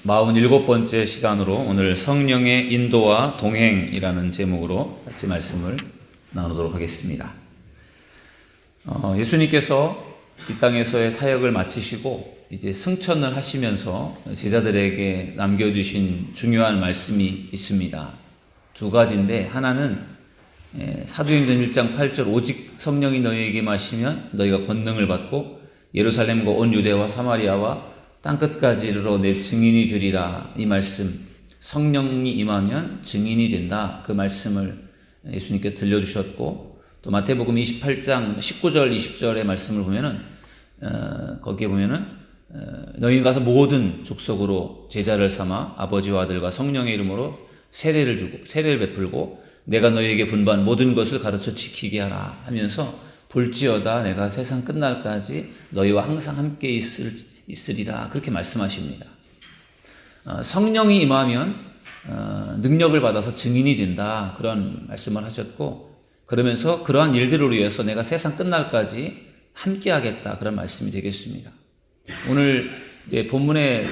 47번째 시간으로 오늘 성령의 인도와 동행이라는 제목으로 같이 말씀을 나누도록 하겠습니다. 예수님께서 이 땅에서의 사역을 마치시고 이제 승천을 하시면서 제자들에게 남겨주신 중요한 말씀이 있습니다. 두 가지인데, 하나는 사도행전 1장 8절 오직 성령이 너희에게 마시면 너희가 권능을 받고 예루살렘과 온 유대와 사마리아와 땅끝까지 이르러 내 증인이 되리라. 이 말씀, 성령이 임하면 증인이 된다. 그 말씀을 예수님께 들려주셨고, 또 마태복음 28장 19절 20절의 말씀을 보면은 거기에 보면은 너희는 가서 모든 족속으로 제자를 삼아 아버지와 아들과 성령의 이름으로 세례를 베풀고 내가 너희에게 분부한 모든 것을 가르쳐 지키게 하라 하면서 볼지어다 내가 세상 끝날까지 너희와 항상 함께 있으리라, 그렇게 말씀하십니다. 성령이 임하면 능력을 받아서 증인이 된다, 그런 말씀을 하셨고, 그러면서 그러한 일들을 위해서 내가 세상 끝날까지 함께 하겠다, 그런 말씀이 되겠습니다. 오늘 이제 본문의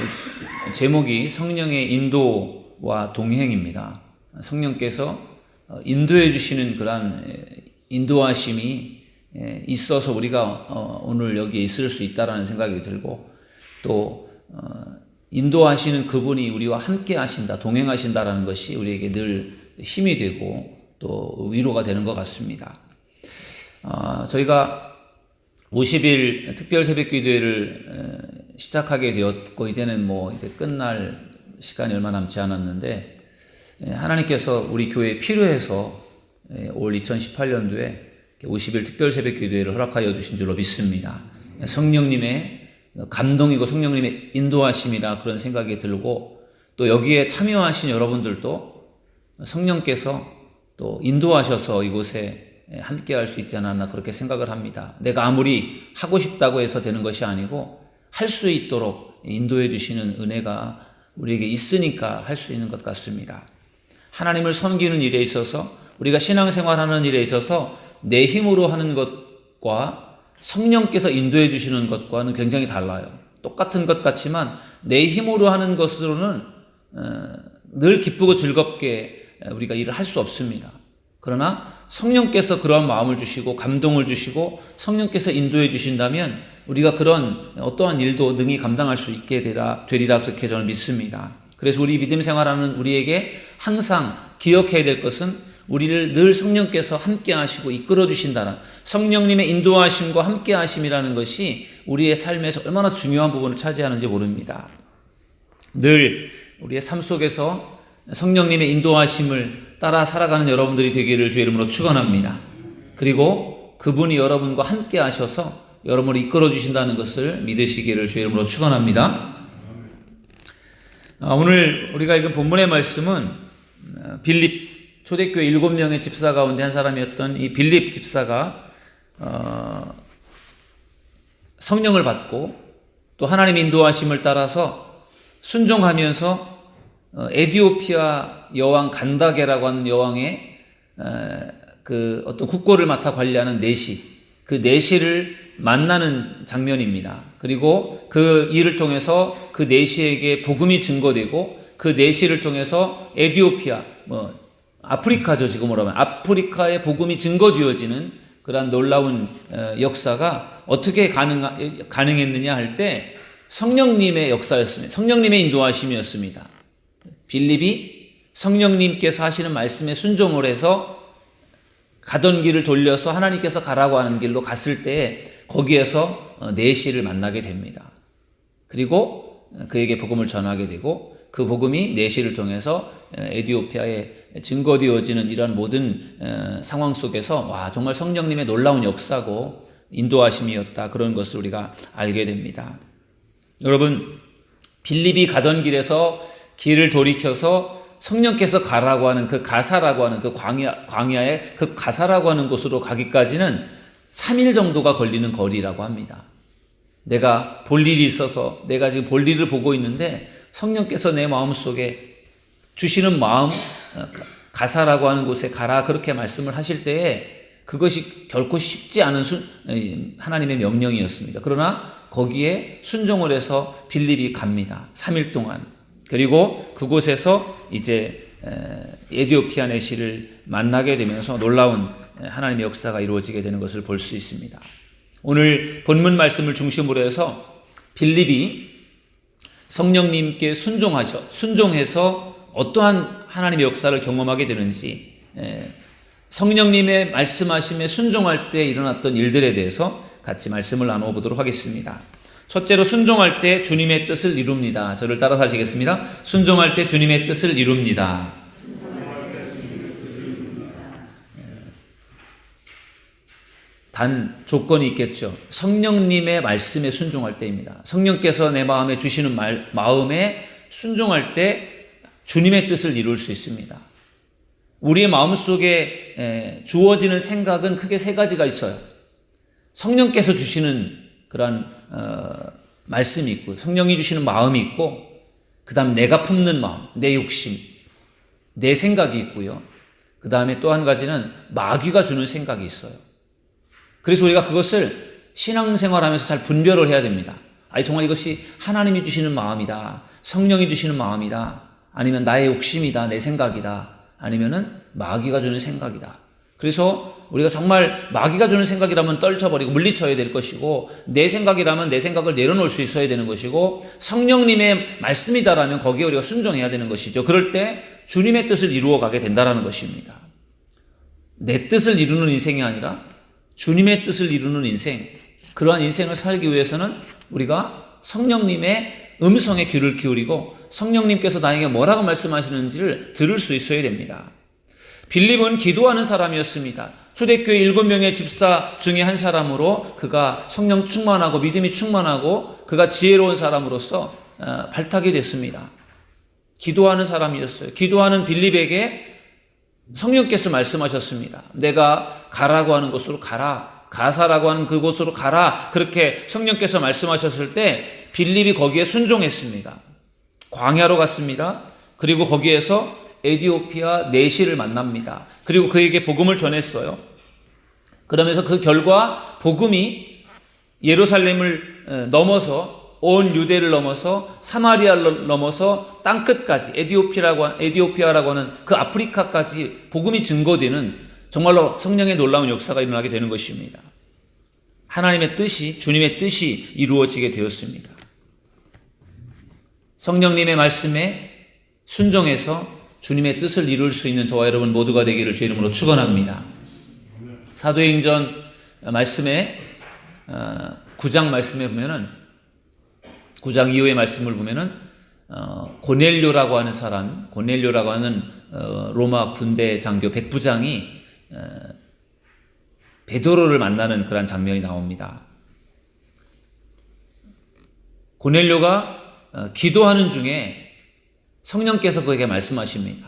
제목이 성령의 인도와 동행입니다. 성령께서 인도해 주시는 그러한 인도하심이 있어서 우리가 오늘 여기에 있을 수 있다라는 생각이 들고, 또 인도하시는 그분이 우리와 함께 하신다, 동행하신다라는 것이 우리에게 늘 힘이 되고 또 위로가 되는 것 같습니다. 저희가 50일 특별 새벽 기도회를 시작하게 되었고, 이제는 이제 끝날 시간이 얼마 남지 않았는데, 하나님께서 우리 교회에 필요해서 올 2018년도에 50일 특별 새벽 기도회를 허락하여 주신 줄로 믿습니다. 성령님의 감동이고 성령님의 인도하심이라 그런 생각이 들고, 또 여기에 참여하신 여러분들도 성령께서 또 인도하셔서 이곳에 함께 할 수 있지 않았나, 그렇게 생각을 합니다. 내가 아무리 하고 싶다고 해서 되는 것이 아니고 할 수 있도록 인도해 주시는 은혜가 우리에게 있으니까 할 수 있는 것 같습니다. 하나님을 섬기는 일에 있어서, 우리가 신앙생활하는 일에 있어서 내 힘으로 하는 것과 성령께서 인도해 주시는 것과는 굉장히 달라요. 똑같은 것 같지만 내 힘으로 하는 것으로는 늘 기쁘고 즐겁게 우리가 일을 할 수 없습니다. 그러나 성령께서 그러한 마음을 주시고 감동을 주시고 성령께서 인도해 주신다면 우리가 그런 어떠한 일도 능히 감당할 수 있게 되리라, 그렇게 저는 믿습니다. 그래서 우리 믿음 생활하는 우리에게 항상 기억해야 될 것은, 우리를 늘 성령께서 함께 하시고 이끌어 주신다는 성령님의 인도하심과 함께 하심이라는 것이 우리의 삶에서 얼마나 중요한 부분을 차지하는지 모릅니다. 늘 우리의 삶 속에서 성령님의 인도하심을 따라 살아가는 여러분들이 되기를 주의 이름으로 축원합니다. 그리고 그분이 여러분과 함께 하셔서 여러분을 이끌어 주신다는 것을 믿으시기를 주의 이름으로 축원합니다. 오늘 우리가 읽은 본문의 말씀은 빌립 초대교회 7명의 집사 가운데 한 사람이었던 이 빌립 집사가 성령을 받고 또 하나님의 인도하심을 따라서 순종하면서 에디오피아 여왕 간다게라고 하는 여왕의 그 어떤 국고를 맡아 관리하는 내시, 그 내시를 만나는 장면입니다. 그리고 그 일을 통해서 그 내시에게 복음이 증거되고, 그 내시를 통해서 에디오피아, 아프리카죠, 지금으로 하면 아프리카의 복음이 증거되어지는 그러한 놀라운 역사가 어떻게 가능했느냐 할 때 성령님의 역사였습니다. 성령님의 인도하심이었습니다. 빌립이 성령님께서 하시는 말씀에 순종을 해서 가던 길을 돌려서 하나님께서 가라고 하는 길로 갔을 때 거기에서 내시를 만나게 됩니다. 그리고 그에게 복음을 전하게 되고, 그 복음이 내시를 통해서 에디오피아에 증거되어지는 이러한 모든 상황 속에서 정말 성령님의 놀라운 역사고 인도하심이었다, 그런 것을 우리가 알게 됩니다. 여러분, 빌립이 가던 길에서 길을 돌이켜서 성령께서 가라고 하는 그 가사라고 하는 그 광야의 그 가사라고 하는 곳으로 가기까지는 3일 정도가 걸리는 거리라고 합니다. 내가 볼 일이 있어서 내가 지금 볼 일을 보고 있는데 성령께서 내 마음속에 주시는 마음, 가사라고 하는 곳에 가라, 그렇게 말씀을 하실 때에 그것이 결코 쉽지 않은 하나님의 명령이었습니다. 그러나 거기에 순종을 해서 빌립이 갑니다. 3일 동안. 그리고 그곳에서 이제 에디오피아 내시를 만나게 되면서 놀라운 하나님의 역사가 이루어지게 되는 것을 볼 수 있습니다. 오늘 본문 말씀을 중심으로 해서 빌립이 성령님께 순종해서 어떠한 하나님의 역사를 경험하게 되는지, 성령님의 말씀하심에 순종할 때 일어났던 일들에 대해서 같이 말씀을 나누어 보도록 하겠습니다. 첫째로 순종할 때 주님의 뜻을 이룹니다. 저를 따라서 하시겠습니다. 순종할 때 주님의 뜻을 이룹니다. 단 조건이 있겠죠. 성령님의 말씀에 순종할 때입니다. 성령께서 내 마음에 주시는 마음에 순종할 때 주님의 뜻을 이룰 수 있습니다. 우리의 마음속에 주어지는 생각은 크게 세 가지가 있어요. 성령께서 주시는 그런 말씀이 있고, 성령이 주시는 마음이 있고, 그 다음 내가 품는 마음, 내 욕심, 내 생각이 있고요. 그 다음에 또 한 가지는 마귀가 주는 생각이 있어요. 그래서 우리가 그것을 신앙생활하면서 잘 분별을 해야 됩니다. 아니, 정말 이것이 하나님이 주시는 마음이다, 성령이 주시는 마음이다, 아니면 나의 욕심이다, 내 생각이다, 아니면은 마귀가 주는 생각이다. 그래서 우리가 정말 마귀가 주는 생각이라면 떨쳐버리고 물리쳐야 될 것이고, 내 생각이라면 내 생각을 내려놓을 수 있어야 되는 것이고, 성령님의 말씀이다라면 거기에 우리가 순종해야 되는 것이죠. 그럴 때 주님의 뜻을 이루어 가게 된다는 것입니다. 내 뜻을 이루는 인생이 아니라 주님의 뜻을 이루는 인생, 그러한 인생을 살기 위해서는 우리가 성령님의 음성에 귀를 기울이고 성령님께서 나에게 뭐라고 말씀하시는지를 들을 수 있어야 됩니다. 빌립은 기도하는 사람이었습니다. 초대교회 7명의 집사 중에 한 사람으로 그가 성령 충만하고 믿음이 충만하고 그가 지혜로운 사람으로서 발탁이 됐습니다. 기도하는 사람이었어요. 기도하는 빌립에게 성령께서 말씀하셨습니다. 내가 가라고 하는 곳으로 가라, 가사라고 하는 그곳으로 가라, 그렇게 성령께서 말씀하셨을 때 빌립이 거기에 순종했습니다. 광야로 갔습니다. 그리고 거기에서 에디오피아 내시를 만납니다. 그리고 그에게 복음을 전했어요. 그러면서 그 결과 복음이 예루살렘을 넘어서 온 유대를 넘어서 사마리아를 넘어서 땅끝까지 에디오피아라고 하는 그 아프리카까지 복음이 증거되는 정말로 성령의 놀라운 역사가 일어나게 되는 것입니다. 하나님의 뜻이, 주님의 뜻이 이루어지게 되었습니다. 성령님의 말씀에 순종해서 주님의 뜻을 이룰 수 있는 저와 여러분 모두가 되기를 주의 이름으로 축원합니다. 사도행전 말씀에 9장 말씀에 보면은 9장 이후의 말씀을 보면은 고넬료라고 하는 사람, 고넬료라고 하는 로마 군대 장교 백부장이 베드로를 만나는 그런 장면이 나옵니다. 고넬료가 기도하는 중에 성령께서 그에게 말씀하십니다.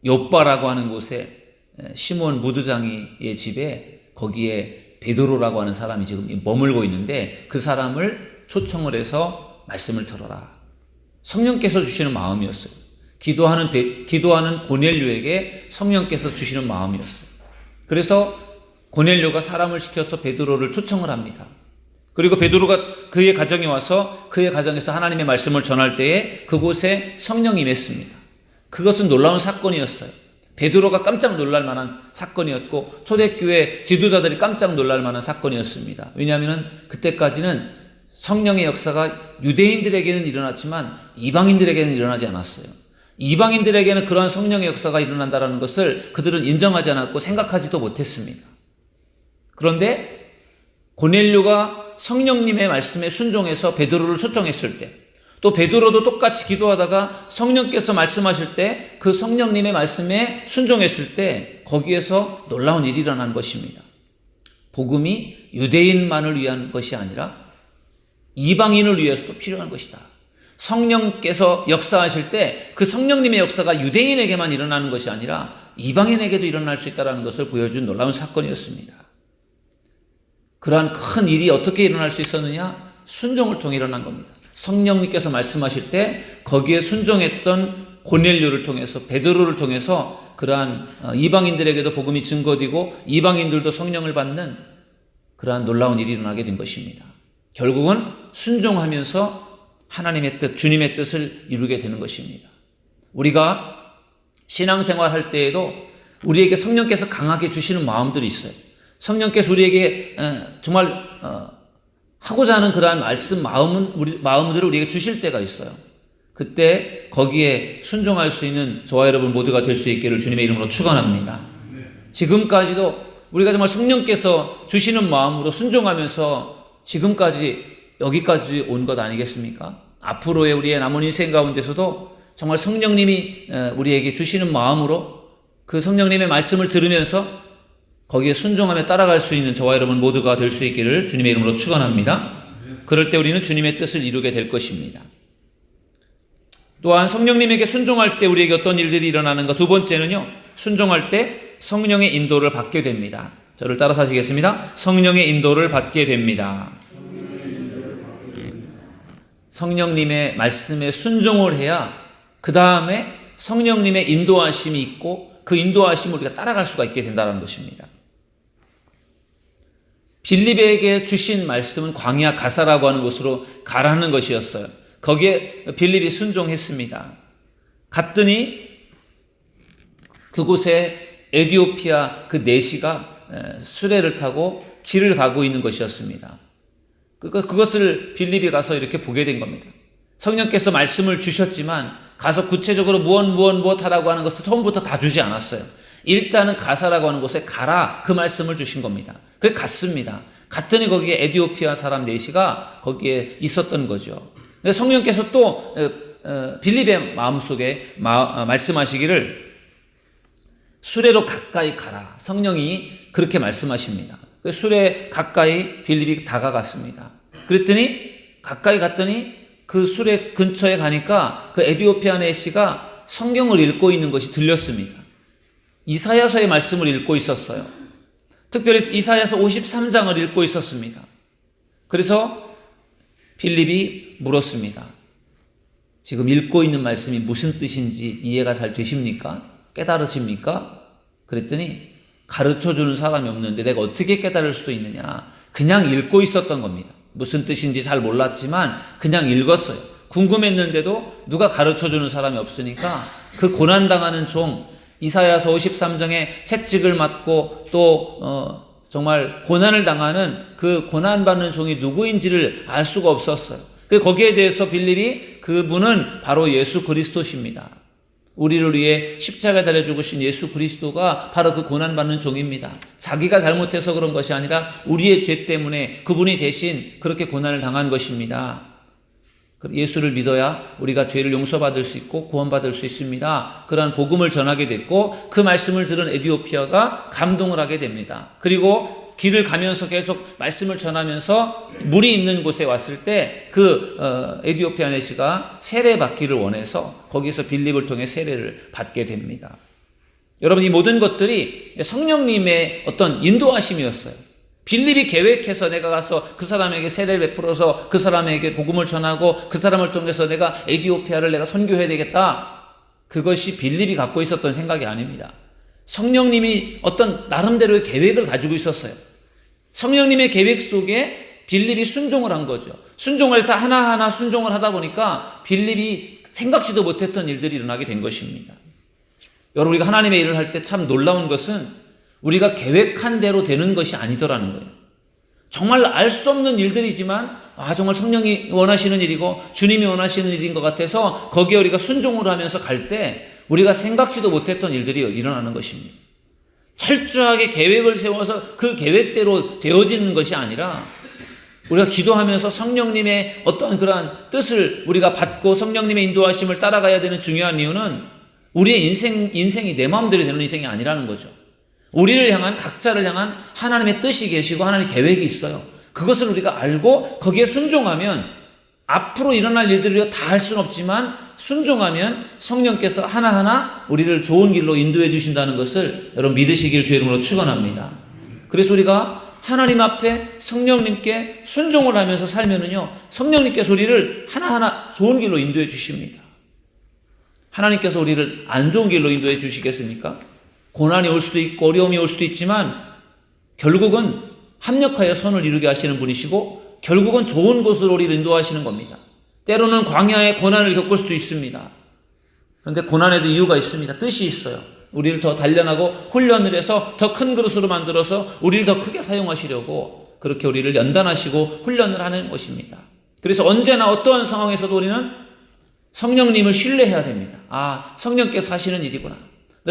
욥바라고 하는 곳에 시몬 무두장이의 집에 거기에 베드로라고 하는 사람이 지금 머물고 있는데 그 사람을 초청을 해서 말씀을 들어라. 성령께서 주시는 마음이었어요. 기도하는 고넬료에게 성령께서 주시는 마음이었어요. 그래서 고넬료가 사람을 시켜서 베드로를 초청을 합니다. 그리고 베드로가 그의 가정에 와서 그의 가정에서 하나님의 말씀을 전할 때에 그곳에 성령이 임했습니다. 그것은 놀라운 사건이었어요. 베드로가 깜짝 놀랄 만한 사건이었고 초대교회 지도자들이 깜짝 놀랄 만한 사건이었습니다. 왜냐하면 그때까지는 성령의 역사가 유대인들에게는 일어났지만 이방인들에게는 일어나지 않았어요. 이방인들에게는 그러한 성령의 역사가 일어난다는 것을 그들은 인정하지 않았고 생각하지도 못했습니다. 그런데 고넬료가 성령님의 말씀에 순종해서 베드로를 초청했을 때, 또 베드로도 똑같이 기도하다가 성령께서 말씀하실 때 그 성령님의 말씀에 순종했을 때 거기에서 놀라운 일이 일어난 것입니다. 복음이 유대인만을 위한 것이 아니라 이방인을 위해서도 필요한 것이다. 성령께서 역사하실 때 그 성령님의 역사가 유대인에게만 일어나는 것이 아니라 이방인에게도 일어날 수 있다는 것을 보여준 놀라운 사건이었습니다. 그러한 큰 일이 어떻게 일어날 수 있었느냐? 순종을 통해 일어난 겁니다. 성령님께서 말씀하실 때 거기에 순종했던 고넬료를 통해서 베드로를 통해서 그러한 이방인들에게도 복음이 증거되고 이방인들도 성령을 받는 그러한 놀라운 일이 일어나게 된 것입니다. 결국은 순종하면서 하나님의 뜻, 주님의 뜻을 이루게 되는 것입니다. 우리가 신앙생활 할 때에도 우리에게 성령께서 강하게 주시는 마음들이 있어요. 성령께서 우리에게 정말 하고자 하는 그러한 마음들을 우리에게 주실 때가 있어요. 그때 거기에 순종할 수 있는 저와 여러분 모두가 될 수 있기를 주님의 이름으로 축원합니다. 지금까지도 우리가 정말 성령께서 주시는 마음으로 순종하면서 지금까지 여기까지 온 것 아니겠습니까? 앞으로의 우리의 남은 인생 가운데서도 정말 성령님이 우리에게 주시는 마음으로 그 성령님의 말씀을 들으면서 거기에 순종하며 따라갈 수 있는 저와 여러분 모두가 될 수 있기를 주님의 이름으로 축원합니다. 그럴 때 우리는 주님의 뜻을 이루게 될 것입니다. 또한 성령님에게 순종할 때 우리에게 어떤 일들이 일어나는가? 두 번째는요, 순종할 때 성령의 인도를 받게 됩니다. 저를 따라서 하시겠습니다. 성령의 인도를 받게 됩니다. 성령님의 말씀에 순종을 해야 그 다음에 성령님의 인도하심이 있고 그 인도하심을 우리가 따라갈 수가 있게 된다는 것입니다. 빌립에게 주신 말씀은 광야 가사라고 하는 곳으로 가라는 것이었어요. 거기에 빌립이 순종했습니다. 갔더니 그곳에 에디오피아 그 내시가 수레를 타고 길을 가고 있는 것이었습니다. 그것을 빌립이 가서 이렇게 보게 된 겁니다. 성령께서 말씀을 주셨지만 가서 구체적으로 무엇 하라고 하는 것을 처음부터 다 주지 않았어요. 일단은 가사라고 하는 곳에 가라, 그 말씀을 주신 겁니다. 그래 갔습니다. 갔더니 거기에 에디오피아 사람 넷이가 거기에 있었던 거죠. 성령께서 또 빌립의 마음속에 말씀하시기를 수레로 가까이 가라. 성령이 그렇게 말씀하십니다. 수레 가까이 빌립이 다가갔습니다. 그랬더니 가까이 갔더니 그 수레 근처에 가니까 그 에디오피아 내시가 성경을 읽고 있는 것이 들렸습니다. 이사야서의 말씀을 읽고 있었어요. 특별히 이사야서 53장을 읽고 있었습니다. 그래서 빌립이 물었습니다. 지금 읽고 있는 말씀이 무슨 뜻인지 이해가 잘 되십니까? 깨달으십니까? 그랬더니 가르쳐주는 사람이 없는데 내가 어떻게 깨달을 수 있느냐? 그냥 읽고 있었던 겁니다. 무슨 뜻인지 잘 몰랐지만 그냥 읽었어요. 궁금했는데도 누가 가르쳐주는 사람이 없으니까 그 고난당하는 종, 이사야서 53장의 채찍을 맞고 또 정말 고난을 당하는 그 고난받는 종이 누구인지를 알 수가 없었어요. 거기에 대해서 빌립이 그분은 바로 예수 그리스도십니다. 우리를 위해 십자가에 달려 죽으신 예수 그리스도가 바로 그 고난받는 종입니다. 자기가 잘못해서 그런 것이 아니라 우리의 죄 때문에 그분이 대신 그렇게 고난을 당한 것입니다. 예수를 믿어야 우리가 죄를 용서받을 수 있고 구원받을 수 있습니다. 그러한 복음을 전하게 됐고 그 말씀을 들은 에디오피아가 감동을 하게 됩니다. 그리고 길을 가면서 계속 말씀을 전하면서 물이 있는 곳에 왔을 때 그 에디오피아 내시가 세례 받기를 원해서 거기서 빌립을 통해 세례를 받게 됩니다. 여러분, 이 모든 것들이 성령님의 어떤 인도하심이었어요. 빌립이 계획해서 내가 가서 그 사람에게 세례를 베풀어서 그 사람에게 복음을 전하고 그 사람을 통해서 내가 에디오피아를 내가 선교해야 되겠다. 그것이 빌립이 갖고 있었던 생각이 아닙니다. 성령님이 어떤 나름대로의 계획을 가지고 있었어요. 성령님의 계획 속에 빌립이 순종을 한 거죠. 순종을 해서 하나하나 순종을 하다 보니까 빌립이 생각지도 못했던 일들이 일어나게 된 것입니다. 여러분, 우리가 하나님의 일을 할 때 참 놀라운 것은 우리가 계획한 대로 되는 것이 아니더라는 거예요. 정말 알 수 없는 일들이지만 정말 성령이 원하시는 일이고 주님이 원하시는 일인 것 같아서 거기에 우리가 순종을 하면서 갈 때 우리가 생각지도 못했던 일들이 일어나는 것입니다. 철저하게 계획을 세워서 그 계획대로 되어지는 것이 아니라 우리가 기도하면서 성령님의 어떤 그러한 뜻을 우리가 받고 성령님의 인도하심을 따라가야 되는 중요한 이유는 우리의 인생이 내 마음대로 되는 인생이 아니라는 거죠. 우리를 향한, 각자를 향한 하나님의 뜻이 계시고 하나님의 계획이 있어요. 그것을 우리가 알고 거기에 순종하면 앞으로 일어날 일들을 우리가 다 할 수는 없지만 순종하면 성령께서 하나하나 우리를 좋은 길로 인도해 주신다는 것을 여러분 믿으시길 주의 이름으로 축원합니다. 그래서 우리가 하나님 앞에 성령님께 순종을 하면서 살면은요, 성령님께서 우리를 하나하나 좋은 길로 인도해 주십니다. 하나님께서 우리를 안 좋은 길로 인도해 주시겠습니까? 고난이 올 수도 있고 어려움이 올 수도 있지만 결국은 합력하여 선을 이루게 하시는 분이시고 결국은 좋은 곳으로 우리를 인도하시는 겁니다. 때로는 광야의 고난을 겪을 수도 있습니다. 그런데 고난에도 이유가 있습니다. 뜻이 있어요. 우리를 더 단련하고 훈련을 해서 더 큰 그릇으로 만들어서 우리를 더 크게 사용하시려고 그렇게 우리를 연단하시고 훈련을 하는 것입니다. 그래서 언제나 어떠한 상황에서도 우리는 성령님을 신뢰해야 됩니다. 아, 성령께서 하시는 일이구나.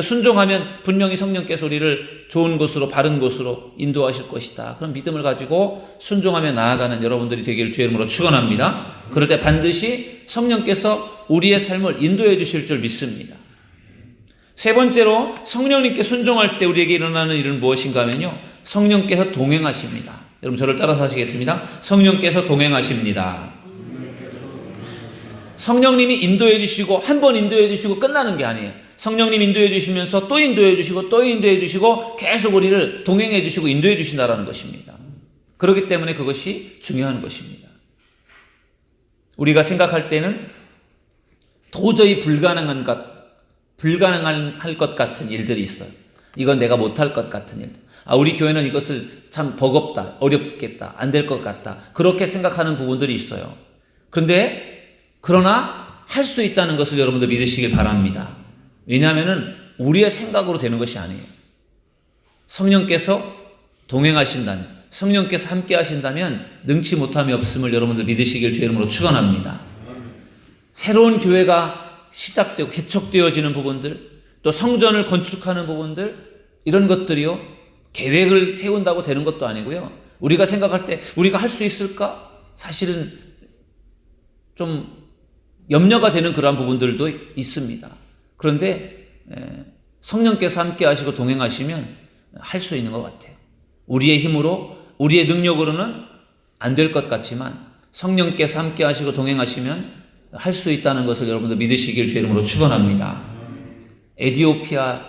순종하면 분명히 성령께서 우리를 좋은 곳으로, 바른 곳으로 인도하실 것이다. 그런 믿음을 가지고 순종하며 나아가는 여러분들이 되기를 주의 이름으로 축원합니다. 그럴 때 반드시 성령께서 우리의 삶을 인도해 주실 줄 믿습니다. 세 번째로 성령님께 순종할 때 우리에게 일어나는 일은 무엇인가 하면요, 성령께서 동행하십니다. 여러분 저를 따라서 하시겠습니다. 성령께서 동행하십니다. 성령님이 인도해 주시고 한 번 인도해 주시고 끝나는 게 아니에요. 성령님 인도해 주시면서 또 인도해 주시고 또 인도해 주시고 계속 우리를 동행해 주시고 인도해 주신다는 것입니다. 그렇기 때문에 그것이 중요한 것입니다. 우리가 생각할 때는 도저히 불가능할 것 같은 일들이 있어요. 이건 내가 못할 것 같은 일들. 아, 우리 교회는 이것을 참 버겁다, 어렵겠다, 안 될 것 같다. 그렇게 생각하는 부분들이 있어요. 그러나 할 수 있다는 것을 여러분들 믿으시길 바랍니다. 왜냐하면 우리의 생각으로 되는 것이 아니에요. 성령께서 동행하신다면, 성령께서 함께 하신다면 능치 못함이 없음을 여러분들 믿으시길 주의 이름으로 축원합니다. 새로운 교회가 시작되고 개척되어지는 부분들, 또 성전을 건축하는 부분들, 이런 것들이요, 계획을 세운다고 되는 것도 아니고요. 우리가 생각할 때 우리가 할 수 있을까? 사실은 좀 염려가 되는 그러한 부분들도 있습니다. 그런데 성령께서 함께 하시고 동행하시면 할 수 있는 것 같아요. 우리의 힘으로, 우리의 능력으로는 안 될 것 같지만 성령께서 함께 하시고 동행하시면 할 수 있다는 것을 여러분들 믿으시길 주의 이름으로 축원합니다. 에티오피아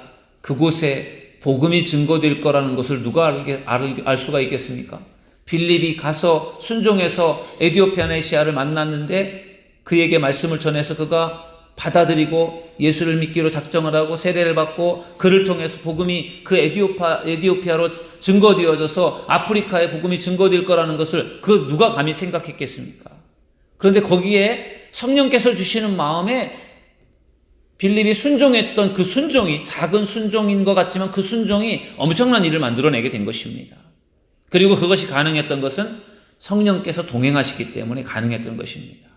그곳에 복음이 증거될 거라는 것을 누가 알 수가 있겠습니까? 빌립이 가서 순종해서 에티오피아 네시아를 만났는데 그에게 말씀을 전해서 그가 받아들이고 예수를 믿기로 작정을 하고 세례를 받고 그를 통해서 복음이 그 에티오피아로 증거되어져서 아프리카에 복음이 증거될 거라는 것을 그 누가 감히 생각했겠습니까? 그런데 거기에 성령께서 주시는 마음에 빌립이 순종했던 그 순종이 작은 순종인 것 같지만 그 순종이 엄청난 일을 만들어내게 된 것입니다. 그리고 그것이 가능했던 것은 성령께서 동행하시기 때문에 가능했던 것입니다.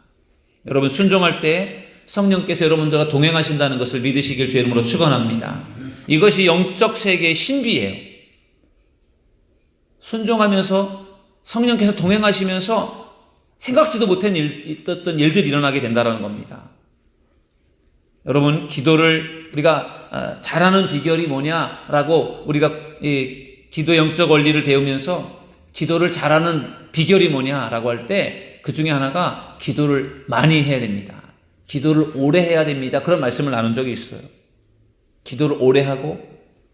여러분 순종할 때 성령께서 여러분들과 동행하신다는 것을 믿으시길 주의 이름으로 축원합니다. 이것이 영적 세계의 신비예요. 순종하면서 성령께서 동행하시면서 생각지도 못한 있었던 일들이 일어나게 된다는 겁니다. 여러분 기도를 우리가 잘하는 비결이 뭐냐라고 우리가 기도 영적 원리를 배우면서 기도를 잘하는 비결이 뭐냐라고 할 때 그 중에 하나가 기도를 많이 해야 됩니다. 기도를 오래 해야 됩니다. 그런 말씀을 나눈 적이 있어요. 기도를 오래 하고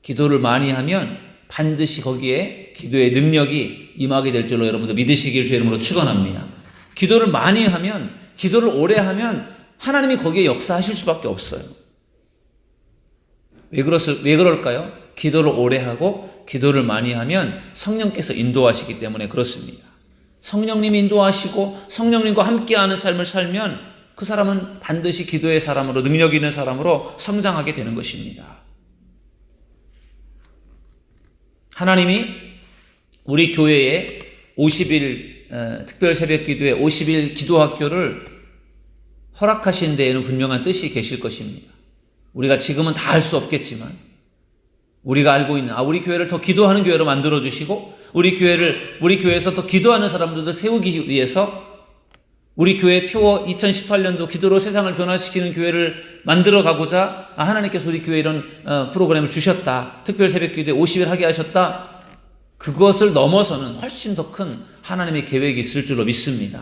기도를 많이 하면 반드시 거기에 기도의 능력이 임하게 될 줄로 여러분들 믿으시길 주의 이름으로 축원합니다. 기도를 많이 하면, 기도를 오래 하면 하나님이 거기에 역사하실 수밖에 없어요. 왜 그럴까요? 기도를 오래 하고 기도를 많이 하면 성령께서 인도하시기 때문에 그렇습니다. 성령님이 인도하시고 성령님과 함께하는 삶을 살면 그 사람은 반드시 기도의 사람으로, 능력 있는 사람으로 성장하게 되는 것입니다. 하나님이 우리 교회에 50일 특별 새벽 기도회 50일 기도학교를 허락하신 데에는 분명한 뜻이 계실 것입니다. 우리가 지금은 다 할 수 없겠지만 우리가 알고 있는 우리 교회를 더 기도하는 교회로 만들어 주시고 우리 교회에서 더 기도하는 사람들도 세우기 위해서 우리 교회 표 2018년도 기도로 세상을 변화시키는 교회를 만들어 가고자 하나님께서 우리 교회에 이런 프로그램을 주셨다. 특별 새벽 기도회 50일 하게 하셨다. 그것을 넘어서는 훨씬 더 큰 하나님의 계획이 있을 줄로 믿습니다.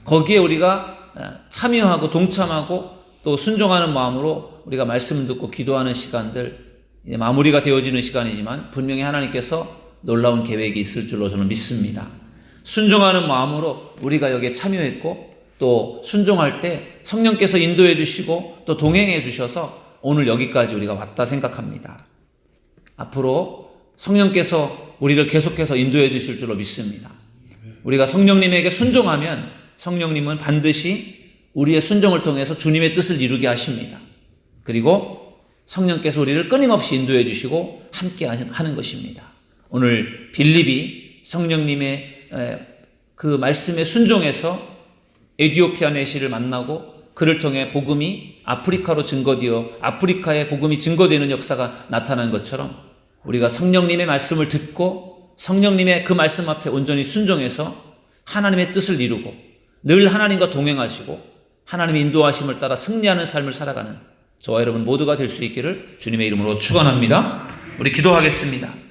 거기에 우리가 참여하고 동참하고 또 순종하는 마음으로 우리가 말씀을 듣고 기도하는 시간들 이제 마무리가 되어지는 시간이지만 분명히 하나님께서 놀라운 계획이 있을 줄로 저는 믿습니다. 순종하는 마음으로 우리가 여기에 참여했고 또 순종할 때 성령께서 인도해 주시고 또 동행해 주셔서 오늘 여기까지 우리가 왔다 생각합니다. 앞으로 성령께서 우리를 계속해서 인도해 주실 줄로 믿습니다. 우리가 성령님에게 순종하면 성령님은 반드시 우리의 순종을 통해서 주님의 뜻을 이루게 하십니다. 그리고 성령께서 우리를 끊임없이 인도해 주시고 함께 하는 것입니다. 오늘 빌립이 성령님의 그 말씀에 순종해서 에디오피아 내시를 만나고 그를 통해 복음이 아프리카로 증거되어 아프리카에 복음이 증거되는 역사가 나타난 것처럼 우리가 성령님의 말씀을 듣고 성령님의 그 말씀 앞에 온전히 순종해서 하나님의 뜻을 이루고 늘 하나님과 동행하시고 하나님의 인도하심을 따라 승리하는 삶을 살아가는 저와 여러분 모두가 될 수 있기를 주님의 이름으로 축원합니다. 우리 기도하겠습니다.